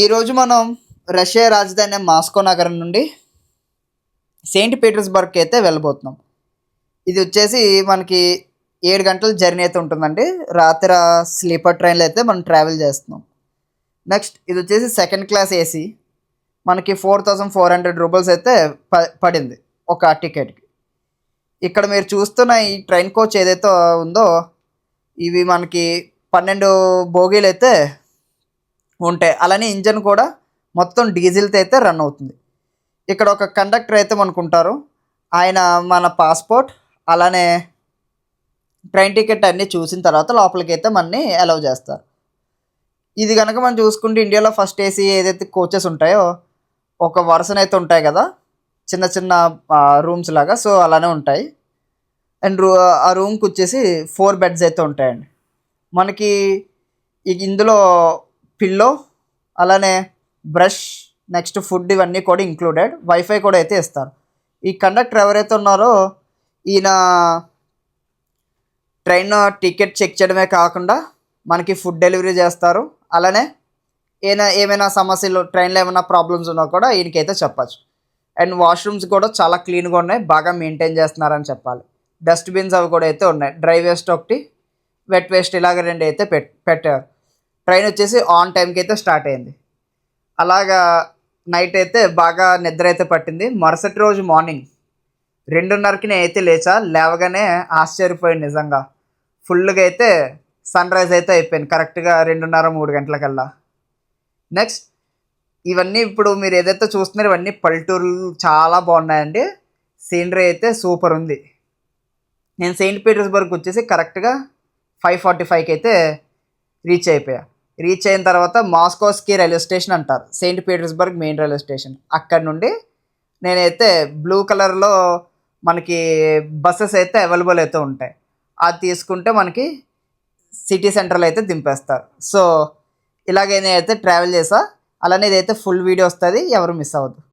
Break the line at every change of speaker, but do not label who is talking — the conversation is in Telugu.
ఈరోజు మనం రష్యా రాజధాని మాస్కో నగరం నుండి సెయింట్ పీటర్స్బర్గ్ అయితే వెళ్ళబోతున్నాం. ఇది వచ్చేసి మనకి 7 గంటల జర్నీ అయితే ఉంటుందండి. రాత్రి స్లీపర్ ట్రైన్లో అయితే మనం ట్రావెల్ చేస్తున్నాం. నెక్స్ట్ ఇది వచ్చేసి సెకండ్ క్లాస్ ఏసీ. మనకి 4400 రూపీస్ అయితే పడింది ఒక టికెట్కి. ఇక్కడ మీరు చూస్తున్న ఈ ట్రైన్ కోచ్ ఏదైతే ఉందో ఇవి మనకి 12 బోగీలు అయితే ఉంటాయి. అలానే ఇంజన్ కూడా మొత్తం డీజిల్తో అయితే రన్ అవుతుంది. ఇక్కడ ఒక కండక్టర్ అయితే మనకుంటారు. ఆయన మన పాస్పోర్ట్ అలానే ట్రైన్ టికెట్ అన్నీ చూసిన తర్వాత లోపలికి అయితే మనని అలౌ చేస్తారు. ఇది కనుక మనం చూసుకుంటే ఇండియాలో ఫస్ట్ ఏసీ ఏదైతే కోచెస్ ఉంటాయో ఒక వరుసనైతే ఉంటాయి కదా, చిన్న చిన్న రూమ్స్ లాగా. సో అలానే ఉంటాయి. అండ్ ఆ రూమ్కి వచ్చేసి 4 బెడ్స్ అయితే ఉంటాయండి. మనకి ఇందులో పిల్లో అలానే బ్రష్ నెక్స్ట్ ఫుడ్ ఇవన్నీ కూడా ఇంక్లూడెడ్. వైఫై కూడా అయితే ఇస్తారు. ఈ కండక్టర్ ఎవరైతే ఉన్నారో ఈయన ట్రైన్ టికెట్ చెక్ చేయడమే కాకుండా మనకి ఫుడ్ డెలివరీ చేస్తారు. అలానే ఏమైనా సమస్యలు ట్రైన్లో ఏమైనా ప్రాబ్లమ్స్ ఉన్నా కూడా ఈయనకైతే చెప్పచ్చు. అండ్ వాష్రూమ్స్ కూడా చాలా క్లీన్గా ఉన్నాయి, బాగా మెయింటైన్ చేస్తున్నారని చెప్పాలి. డస్ట్బిన్స్ అవి కూడా అయితే ఉన్నాయి. డ్రై వేస్ట్ ఒకటి, వెట్ వేస్ట్ ఇలాగ 2 అయితే పెట్టారు. ట్రైన్ వచ్చేసి ఆన్ టైంకి అయితే స్టార్ట్ అయింది. అలాగా నైట్ అయితే బాగా నిద్ర అయితే పట్టింది. మరుసటి రోజు మార్నింగ్ 2:30కి నేను అయితే లేవగానే ఆశ్చర్యపోయింది నిజంగా. ఫుల్గా అయితే సన్ రైజ్ అయితే అయిపోయింది కరెక్ట్గా 2:30-3 గంటలకల్లా. నెక్స్ట్ ఇవన్నీ ఇప్పుడు మీరు ఏదైతే చూస్తున్నారో ఇవన్నీ పల్లెటూర్లు చాలా బాగున్నాయండి. సీనరీ అయితే సూపర్ ఉంది. నేను సెయింట్ పీటర్స్బర్గ్ వచ్చేసి కరెక్ట్గా 5:45కి అయితే రీచ్ అయిన తర్వాత మాస్కోస్కి రైల్వే స్టేషన్ అంటారు, Saint Petersburg main railway station. అక్కడ నుండి నేనైతే బ్లూ కలర్లో మనకి బస్సెస్ అయితే అవైలబుల్ అయితే ఉంటాయి. అది తీసుకుంటే మనకి సిటీ సెంటర్లో అయితే దింపేస్తారు. సో ఇలాగే నేనైతే ట్రావెల్ చేసా. అలానే ఇదైతే ఫుల్ వీడియో వస్తుంది, ఎవరు మిస్ అవ్వద్దు.